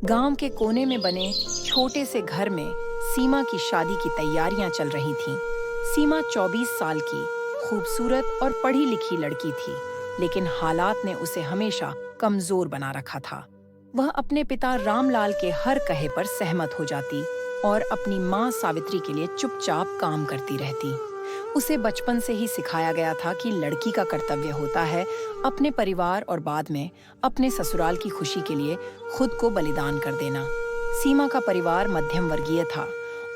गांव के कोने में बने छोटे से घर में सीमा की शादी की तैयारियां चल रही थीं। सीमा 24 साल की खूबसूरत और पढ़ी लिखी लड़की थी, लेकिन हालात ने उसे हमेशा कमजोर बना रखा था। वह अपने पिता रामलाल के हर कहे पर सहमत हो जाती और अपनी माँ सावित्री के लिए चुपचाप काम करती रहती। उसे बचपन से ही सिखाया गया था कि लड़की का कर्तव्य होता है अपने परिवार और बाद में अपने ससुराल की खुशी के लिए खुद को बलिदान कर देना। सीमा का परिवार मध्यम वर्गीय था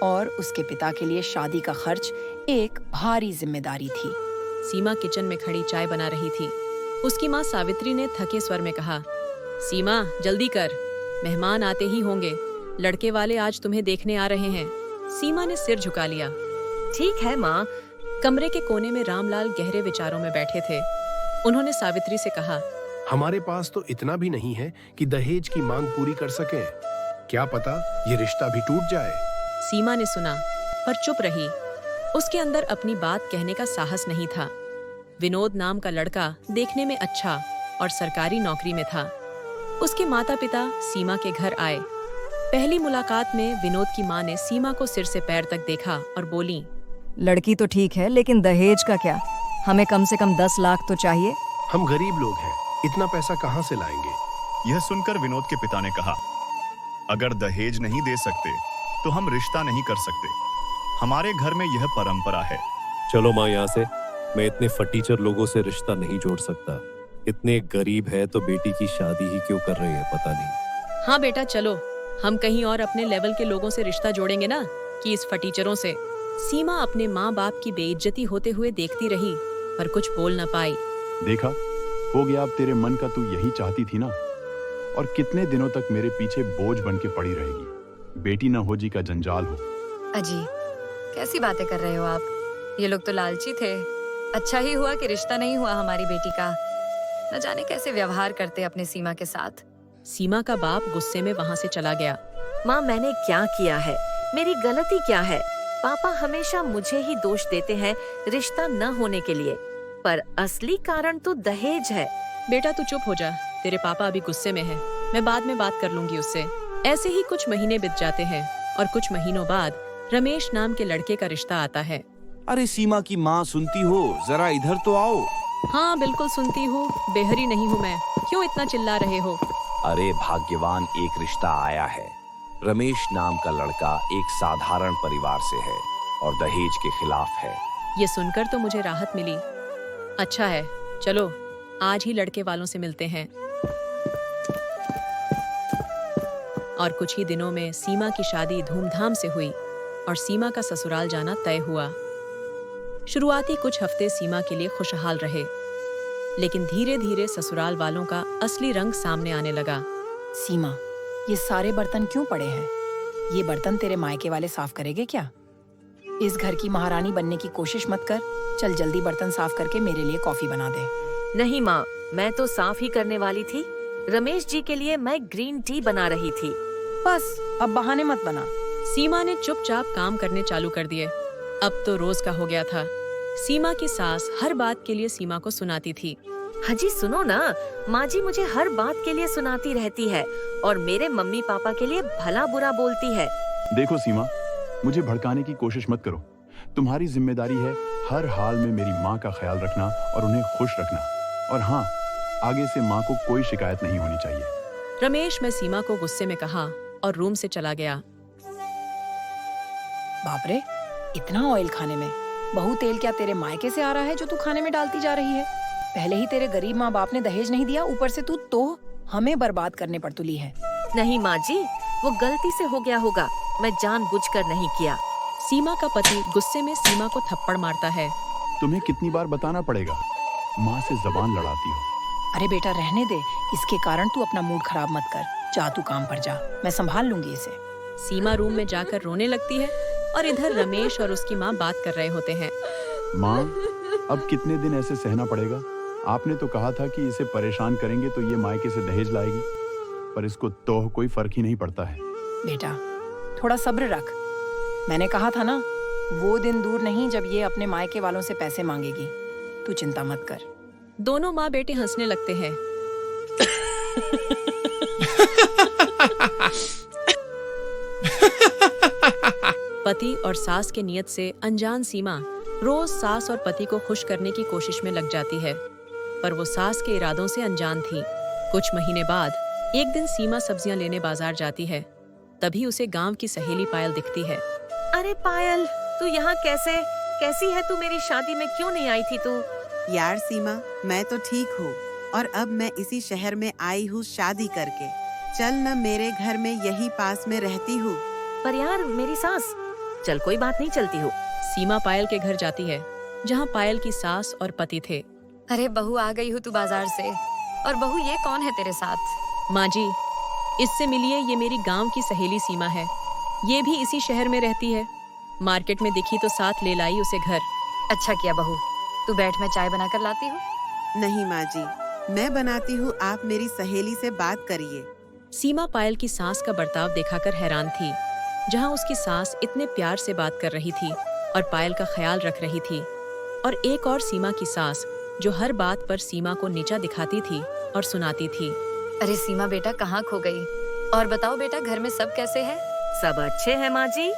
और उसके पिता के लिए शादी का खर्च एक भारी जिम्मेदारी थी। सीमा किचन में खड़ी चाय बना रही थी। उसकी माँ सावित्री ने थके स्वर में कहा, सीमा जल्दी कर, मेहमान आते ही होंगे। लड़के वाले आज तुम्हें देखने आ रहे हैं। सीमा ने सिर झुका लिया। ठीक है माँ। कमरे के कोने में रामलाल गहरे विचारों में बैठे थे। उन्होंने सावित्री से कहा, हमारे पास तो इतना भी नहीं है कि दहेज की मांग पूरी कर सके। क्या पता ये रिश्ता भी टूट जाए। सीमा ने सुना पर चुप रही। उसके अंदर अपनी बात कहने का साहस नहीं था। विनोद नाम का लड़का देखने में अच्छा और सरकारी नौकरी में था। उसके माता पिता सीमा के घर आए। पहली मुलाकात में विनोद की माँ ने सीमा को सिर से पैर तक देखा और बोली, लड़की तो ठीक है, लेकिन दहेज का क्या? हमें कम से कम 10 लाख तो चाहिए। हम गरीब लोग हैं, इतना पैसा कहाँ से लाएंगे? यह सुनकर विनोद के पिता ने कहा, अगर दहेज नहीं दे सकते तो हम रिश्ता नहीं कर सकते। हमारे घर में यह परंपरा है। चलो माँ यहाँ से। मैं इतने फटीचर लोगों से रिश्ता नहीं जोड़ सकता। इतने गरीब है तो बेटी की शादी ही क्यों कर रही है पता नहीं। हाँ बेटा चलो, हम कहीं और अपने लेवल के लोगों से रिश्ता जोड़ेंगे ना कि इस फटीचरों से। सीमा अपने माँ बाप की बेइज्जती होते हुए देखती रही पर कुछ बोल न पाई। देखा, हो गया अब तेरे मन का। तू यही चाहती थी ना। और कितने दिनों तक मेरे पीछे बोझ बन के पड़ी रहेगी? बेटी न हो जी का जंजाल हो। अजी, कैसी बातें कर रहे हो आप? ये लोग तो लालची थे। अच्छा ही हुआ कि रिश्ता नहीं हुआ हमारी बेटी का। न जाने कैसे व्यवहार करते अपने सीमा के साथ। सीमा का बाप गुस्से में वहाँ से चला गया। माँ, मैंने क्या किया है? मेरी गलती क्या है? पापा हमेशा मुझे ही दोष देते हैं रिश्ता न होने के लिए, पर असली कारण तो दहेज है। बेटा तू चुप हो जा, तेरे पापा अभी गुस्से में हैं। मैं बाद में बात कर लूंगी उससे। ऐसे ही कुछ महीने बीत जाते हैं और कुछ महीनों बाद रमेश नाम के लड़के का रिश्ता आता है। अरे सीमा की माँ, सुनती हो? जरा इधर तो आओ। हाँ बिल्कुल सुनती हूँ, बेहरी नहीं हूँ मैं। क्यों इतना चिल्ला रहे हो? अरे भाग्यवान एक रिश्ता आया है। रमेश नाम का लड़का एक साधारण परिवार से है और दहेज के खिलाफ है। ये सुनकर तो मुझे राहत मिली। अच्छा है, चलो आज ही लड़के वालों से मिलते हैं। और कुछ ही दिनों में सीमा की शादी धूमधाम से हुई और सीमा का ससुराल जाना तय हुआ। शुरुआती कुछ हफ्ते सीमा के लिए खुशहाल रहे, लेकिन धीरे धीरे ससुराल वालों का असली रंग सामने आने लगा। सीमा, ये सारे बर्तन क्यों पड़े हैं? ये बर्तन तेरे मायके वाले साफ करेंगे क्या? इस घर की महारानी बनने की कोशिश मत कर। चल जल्दी बर्तन साफ करके मेरे लिए कॉफी बना दे। नहीं माँ, मैं तो साफ ही करने वाली थी। रमेश जी के लिए मैं ग्रीन टी बना रही थी। बस अब बहाने मत बना। सीमा ने चुपचाप काम करने चालू कर दिए। अब तो रोज का हो गया था। सीमा की सास हर बात के लिए सीमा को सुनाती थी। हाजी सुनो ना, माँ जी मुझे हर बात के लिए सुनाती रहती है और मेरे मम्मी पापा के लिए भला बुरा बोलती है। देखो सीमा, मुझे भड़काने की कोशिश मत करो। तुम्हारी जिम्मेदारी है हर हाल में मेरी माँ का ख्याल रखना और उन्हें खुश रखना। और हाँ, आगे से माँ को कोई शिकायत नहीं होनी चाहिए। रमेश ने सीमा को गुस्से में कहा और रूम से चला गया। बाप रे, इतना ऑयल खाने में। बहु तेल क्या तेरे मायके से आ रहा है जो तू खाने में डालती जा रही है? पहले ही तेरे गरीब माँ बाप ने दहेज नहीं दिया, ऊपर से तू तो हमें बर्बाद करने पर तुली है। नहीं माँ जी, वो गलती से हो गया होगा। मैं जानबूझकर नहीं किया। सीमा का पति गुस्से में सीमा को थप्पड़ मारता है। तुम्हें कितनी बार बताना पड़ेगा? माँ से जबान लड़ाती हो। अरे बेटा रहने दे, इसके कारण तू अपना मूड खराब मत कर। जा तू काम पर जा, मैं संभाल लूंगी इसे। सीमा रूम में जाकर रोने लगती है और इधर रमेश और उसकी माँ बात कर रहे होते हैं। माँ, अब कितने दिन ऐसे सहना पड़ेगा? आपने तो कहा था कि इसे परेशान करेंगे तो ये मायके से दहेज लाएगी, पर इसको तो कोई फर्क ही नहीं पड़ता है। बेटा थोड़ा सब्र रख। मैंने कहा था ना, वो दिन दूर नहीं जब ये अपने मायके वालों से पैसे मांगेगी। तू चिंता मत कर। दोनों माँ बेटे हंसने लगते हैं। पति और सास के नियत से अनजान सीमा रोज सास और पति को खुश करने की कोशिश में लग जाती है, पर वो सास के इरादों से अनजान थी। कुछ महीने बाद एक दिन सीमा सब्जियां लेने बाजार जाती है। तभी उसे गांव की सहेली पायल दिखती है। अरे पायल, तू यहाँ कैसी है तू? मेरी शादी में क्यों नहीं आई थी तू? यार सीमा, मैं तो ठीक हूँ और अब मैं इसी शहर में आई हूँ शादी करके। चल न मेरे घर में यही पास में रहती हूँ। पर यार मेरी सास। चल कोई बात नहीं, चलती हूँ। सीमा पायल के घर जाती है, जहाँ पायल की सास और पति थे। अरे बहू, आ गई हूँ तू बाजार से। और बहू, ये कौन है तेरे साथ? माँ जी, इससे मिलिए, ये मेरी गांव की सहेली सीमा है। ये भी इसी शहर में रहती है। मार्केट में दिखी तो साथ ले लाई उसे घर। अच्छा किया बहू, तू बैठ, मैं चाय बनाकर लाती हूँ। नहीं माँ जी, मैं बनाती हूँ, आप मेरी सहेली से बात करिए। सीमा पायल की सास का बर्ताव देखाकर हैरान थी। जहाँ उसकी सास इतने प्यार से बात कर रही थी और पायल का ख्याल रख रही थी, और एक और सीमा की सास जो हर बात पर सीमा को नीचा दिखाती थी और सुनाती थी। अरे सीमा बेटा, कहाँ खो गई? और बताओ बेटा, घर में सब कैसे है? सब अच्छे हैं माँ जी।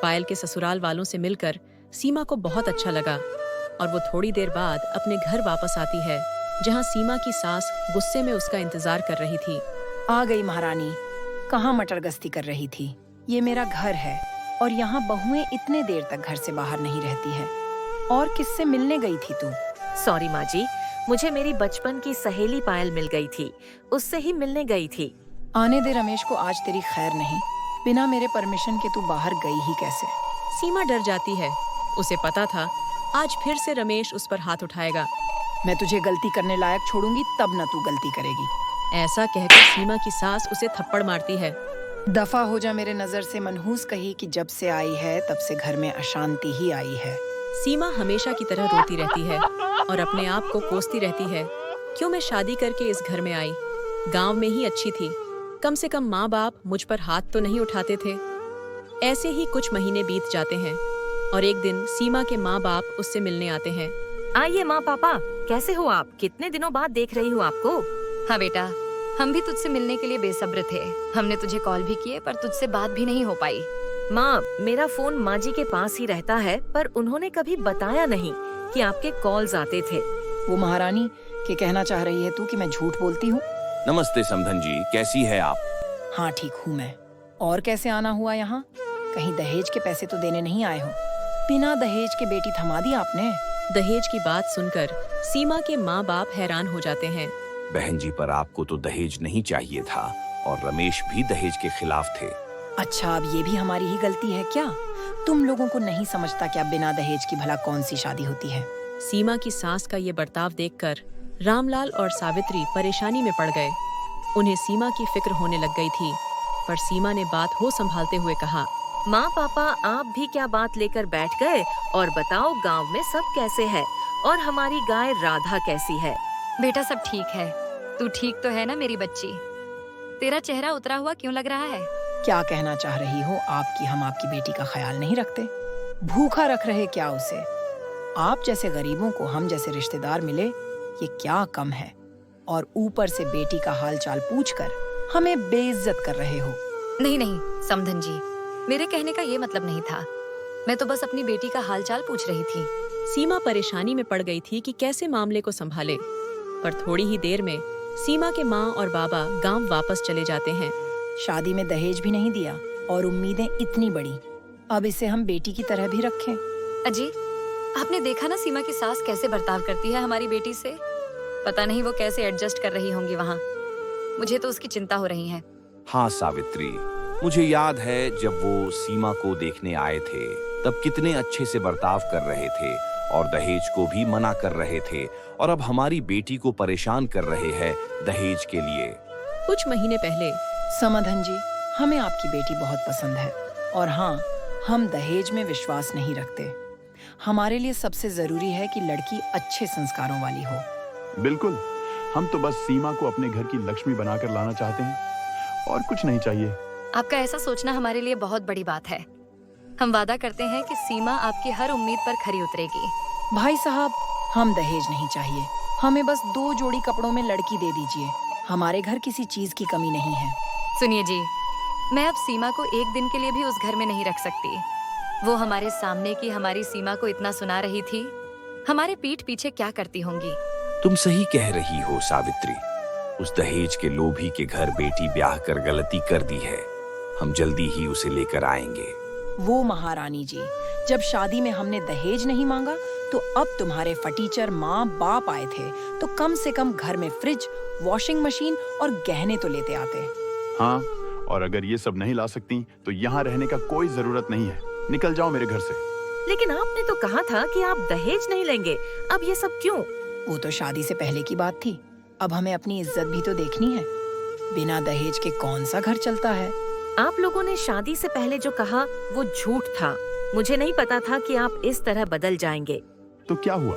पायल के ससुराल वालों से मिलकर सीमा को बहुत अच्छा लगा और वो थोड़ी देर बाद अपने घर वापस आती है, जहाँ सीमा की सास गुस्से में उसका इंतजार कर रही थी। आ गई महारानी, कहाँ मटर गश्ती कर रही थी? ये मेरा घर है और यहाँ बहुएं इतने देर तक घर से बाहर नहीं रहती है। और किससे मिलने गई थी तू? सॉरी माँ जी, मुझे मेरी बचपन की सहेली पायल मिल गई थी, उससे ही मिलने गई थी। आने दे रमेश को, आज तेरी खैर नहीं। बिना मेरे परमिशन के तू बाहर गई ही कैसे? सीमा डर जाती है। उसे पता था आज फिर से रमेश उस पर हाथ उठाएगा। मैं तुझे गलती करने लायक छोड़ूंगी तब न तू गलती करेगी। ऐसा कहकर सीमा की सास उसे थप्पड़ मारती है। दफा हो जा मेरे नजर से, मनहूस कही कि जब से आई है तब से घर में अशांति ही आई है। सीमा हमेशा की तरह रोती रहती है और अपने आप को कोसती रहती है, क्यों मैं शादी करके इस घर में आई? गांव में ही अच्छी थी, कम से कम माँ बाप मुझ पर हाथ तो नहीं उठाते थे। ऐसे ही कुछ महीने बीत जाते हैं और एक दिन सीमा के माँ बाप उससे मिलने आते हैं। आइए माँ पापा, कैसे हो आप? कितने दिनों बाद देख रही हूँ आपको। हाँ बेटा, हम भी तुझसे मिलने के लिए बेसब्र थे। हमने तुझे कॉल भी किए पर तुझसे बात भी नहीं हो पाई। माँ, मेरा फोन माँ जी के पास ही रहता है, पर उन्होंने कभी बताया नहीं कि आपके कॉल्स आते थे। वो महारानी के कहना चाह रही है तू कि मैं झूठ बोलती हूँ? नमस्ते समधन जी, कैसी है आप? हाँ ठीक हूँ मैं। और कैसे आना हुआ यहाँ? कहीं दहेज के पैसे तो देने नहीं आए हो? बिना दहेज के बेटी थमा दी आपने। दहेज की बात सुनकर सीमा के माँ बाप हैरान हो जाते हैं। बहन जी, पर आपको तो दहेज नहीं चाहिए था और रमेश भी दहेज के खिलाफ थे। अच्छा, अब ये भी हमारी ही गलती है क्या? तुम लोगों को नहीं समझता क्या बिना दहेज की भला कौन सी शादी होती है? सीमा की सास का ये बर्ताव देखकर रामलाल और सावित्री परेशानी में पड़ गए। उन्हें सीमा की फिक्र होने लग गई थी, पर सीमा ने बात हो संभालते हुए कहा, माँ पापा, आप भी क्या बात लेकर बैठ गए? और बताओ, गांव में सब कैसे है? और हमारी गाय राधा कैसी है? बेटा सब ठीक है। तू ठीक तो है ना मेरी बच्ची? तेरा चेहरा उतरा हुआ क्यों लग रहा है? क्या कहना चाह रही हो आप कि हम आपकी बेटी का ख्याल नहीं रखते? भूखा रख रहे क्या उसे? आप जैसे गरीबों को हम जैसे रिश्तेदार मिले, ये क्या कम है? और ऊपर से बेटी का हाल चाल पूछकर हमें बेइज्जत कर रहे हो। नहीं नहीं समधन जी, मेरे कहने का ये मतलब नहीं था। मैं तो बस अपनी बेटी का हाल चाल पूछ रही थी। सीमा परेशानी में पड़ गई थी कि कैसे मामले को संभाले, पर थोड़ी ही देर में सीमा के माँ और बाबा गांव वापस चले जाते हैं। शादी में दहेज भी नहीं दिया और उम्मीदें इतनी बड़ी, अब इसे हम बेटी की तरह भी रखें? अजी, आपने देखा ना सीमा की सास कैसे बर्ताव करती है हमारी बेटी से? पता नहीं वो कैसे एडजस्ट कर रही होंगी वहाँ। मुझे तो उसकी चिंता हो रही है। हाँ सावित्री, मुझे याद है जब वो सीमा को देखने आए थे तब कितने अच्छे से बर्ताव कर रहे थे और दहेज को भी मना कर रहे थे, और अब हमारी बेटी को परेशान कर रहे हैं दहेज के लिए। कुछ महीने पहले समधन जी, हमें आपकी बेटी बहुत पसंद है और हाँ, हम दहेज में विश्वास नहीं रखते। हमारे लिए सबसे जरूरी है कि लड़की अच्छे संस्कारों वाली हो। बिल्कुल, हम तो बस सीमा को अपने घर की लक्ष्मी बनाकर लाना चाहते हैं और कुछ नहीं चाहिए। आपका ऐसा सोचना हमारे लिए बहुत बड़ी बात है। हम वादा करते हैं कि सीमा आपकी हर उम्मीद पर खरी उतरेगी। भाई साहब, हम दहेज नहीं चाहिए, हमें बस 2 जोड़ी कपड़ों में लड़की दे दीजिए। हमारे घर किसी चीज की कमी नहीं है। सुनिए जी, मैं अब सीमा को एक दिन के लिए भी उस घर में नहीं रख सकती। वो हमारे सामने की हमारी सीमा को इतना सुना रही थी, हमारे पीठ पीछे क्या करती होंगी। तुम सही कह रही हो सावित्री। उस दहेज के लोभी के घर बेटी ब्याह कर गलती कर दी है। हम जल्दी ही उसे लेकर आएंगे। वो महारानी जी, जब शादी में हमने दहेज नहीं मांगा तो अब तुम्हारे फटीचर माँ बाप आए थे तो कम से कम घर में फ्रिज, वॉशिंग मशीन और गहने तो लेते आते। हाँ, और अगर ये सब नहीं ला सकती तो यहाँ रहने का कोई जरूरत नहीं है। निकल जाओ मेरे घर से। लेकिन आपने तो कहा था कि आप दहेज नहीं लेंगे, अब ये सब क्यों? वो तो शादी से पहले की बात थी, अब हमें अपनी इज्जत भी तो देखनी है। बिना दहेज के कौन सा घर चलता है। आप लोगों ने शादी से पहले जो कहा वो झूठ था। मुझे नहीं पता था कि आप इस तरह बदल जाएंगे। तो क्या हुआ?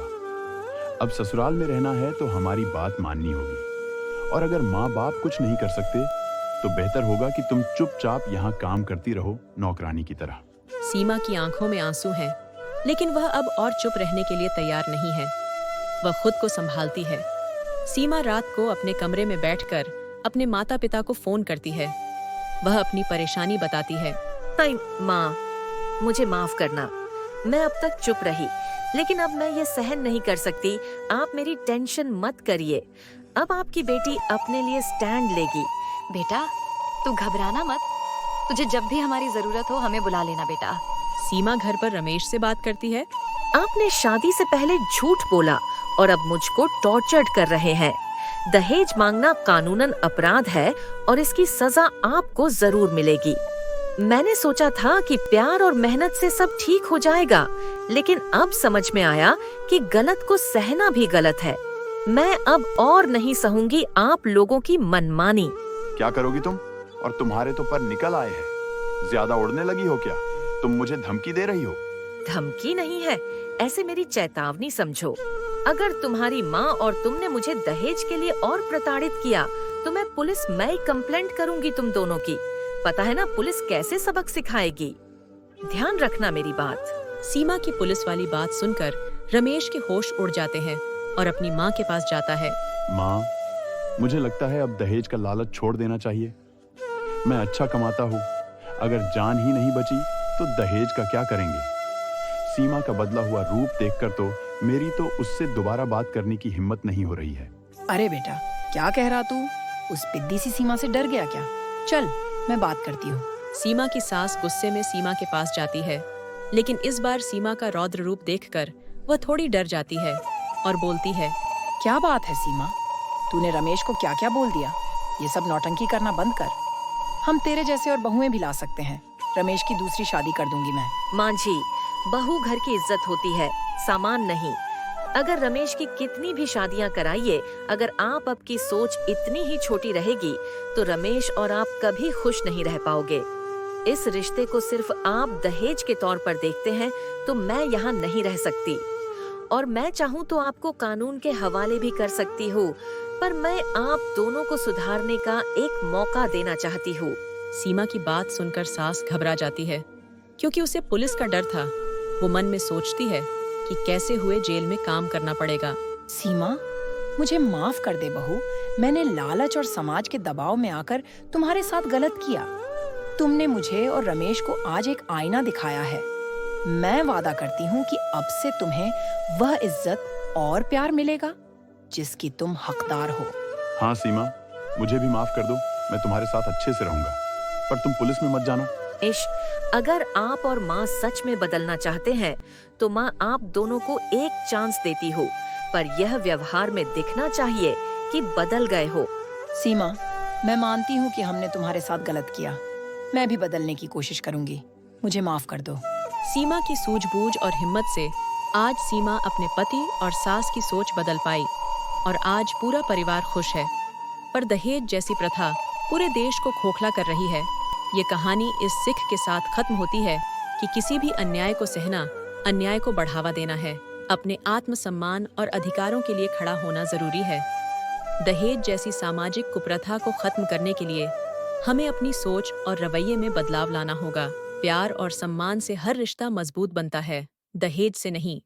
अब ससुराल में रहना है तो हमारी बात माननी होगी। और अगर माँ बाप कुछ नहीं कर सकते तो बेहतर होगा कि तुम चुपचाप यहाँ काम करती रहो, नौकरानी की तरह। सीमा की आंखों में आंसू हैं, लेकिन वह अब और चुप रहने के लिए तैयार नहीं है। वह खुद को संभालती है। सीमा रात को अपने कमरे में बैठकर अपने माता पिता को फोन करती है। वह अपनी परेशानी बताती है। माँ, मुझे माफ करना। मैं अब तक चुप रही, लेकिन अब मैं ये सहन नहीं कर सकती। आप मेरी टेंशन मत करिए। अब आपकी बेटी अपने लिए स्टैंड लेगी। बेटा, तू घबराना मत। तुझे जब भी हमारी जरूरत हो हमें बुला लेना बेटा। सीमा घर पर रमेश से बात करती है। आपने शादी से पहले झूठ बोला और अब मुझको टॉर्चर्ड कर रहे हैं। दहेज मांगना कानूनन अपराध है और इसकी सजा आपको जरूर मिलेगी। मैंने सोचा था कि प्यार और मेहनत से सब ठीक हो जाएगा, लेकिन अब समझ में आया कि गलत को सहना भी गलत है। मैं अब और नहीं सहूंगी आप लोगों की मनमानी। क्या करोगी तुम? और तुम्हारे तो पर निकल आए हैं। ज्यादा उड़ने लगी हो क्या? तुम मुझे धमकी दे रही हो? धमकी नहीं है, ऐसे मेरी चेतावनी समझो। अगर तुम्हारी माँ और तुमने मुझे दहेज के लिए और प्रताड़ित किया तो मैं पुलिस में कंप्लेंट करूंगी तुम दोनों की। पता है ना पुलिस कैसे सबक सिखाएगी। ध्यान रखना मेरी बात। सीमा की पुलिस वाली बात सुनकर रमेश के होश उड़ जाते हैं और अपनी माँ के पास जाता है। माँ, मुझे लगता है अब दहेज का लालच छोड़ देना चाहिए। मैं अच्छा कमाता हूँ, अगर जान ही नहीं बची तो दहेज का क्या करेंगे? सीमा का बदला हुआ रूप देखकर तो मेरी तो उससे दोबारा बात करने की हिम्मत नहीं हो रही है। अरे बेटा, क्या कह रहा तू? उस पिद्दी सी सीमा से डर गया क्या? चल, मैं बात करती हूँ। सीमा की सास गुस्से में सीमा के पास जाती है, लेकिन इस बार सीमा का रौद्र रूप देखकर वह थोड़ी डर जाती है और बोलती है। क्या बात है सीमा? तूने रमेश को क्या क्या बोल दिया? ये सब नौटंकी करना बंद कर। हम तेरे जैसे और बहुएं भी ला सकते हैं। रमेश की दूसरी शादी कर दूंगी मैं। माँ जी, बहू घर की इज्जत होती है, सामान नहीं। अगर रमेश की कितनी भी शादियां कराइए, अगर आप अब की सोच इतनी ही छोटी रहेगी तो रमेश और आप कभी खुश नहीं रह पाओगे। इस रिश्ते को सिर्फ आप दहेज के तौर पर देखते हैं तो मैं यहाँ नहीं रह सकती। और मैं चाहूँ तो आपको कानून के हवाले भी कर सकती हूँ, पर मैं आप दोनों को सुधारने का एक मौका देना चाहती हूँ। सीमा की बात सुनकर सास घबरा जाती है, क्योंकि उसे पुलिस का डर था। वो मन में सोचती है कि कैसे हुए जेल में काम करना पड़ेगा। सीमा, मुझे माफ कर दे बहू। मैंने लालच और समाज के दबाव में आकर तुम्हारे साथ गलत किया। तुमने मुझे और रमेश को आज एक आईना दिखाया है। मैं वादा करती हूँ कि अब से तुम्हें वह इज्जत और प्यार मिलेगा जिसकी तुम हकदार हो। हाँ सीमा, मुझे भी माफ कर दो। मैं तुम्हारे साथ अच्छे से रहूंगा, पर तुम पुलिस में मत जाना। अगर आप और माँ सच में बदलना चाहते हैं तो माँ आप दोनों को एक चांस देती हो, पर यह व्यवहार में दिखना चाहिए कि बदल गए हो। सीमा, मैं मानती हूँ कि हमने तुम्हारे साथ गलत किया। मैं भी बदलने की कोशिश करूंगी। मुझे माफ कर दो। सीमा की सूझबूझ और हिम्मत से आज सीमा अपने पति और सास की सोच बदल पाई और आज पूरा परिवार खुश है। पर दहेज जैसी प्रथा पूरे देश को खोखला कर रही है। ये कहानी इस सीख के साथ खत्म होती है कि किसी भी अन्याय को सहना अन्याय को बढ़ावा देना है। अपने आत्मसम्मान और अधिकारों के लिए खड़ा होना जरूरी है। दहेज जैसी सामाजिक कुप्रथा को खत्म करने के लिए हमें अपनी सोच और रवैये में बदलाव लाना होगा। प्यार और सम्मान से हर रिश्ता मजबूत बनता है, दहेज से नहीं।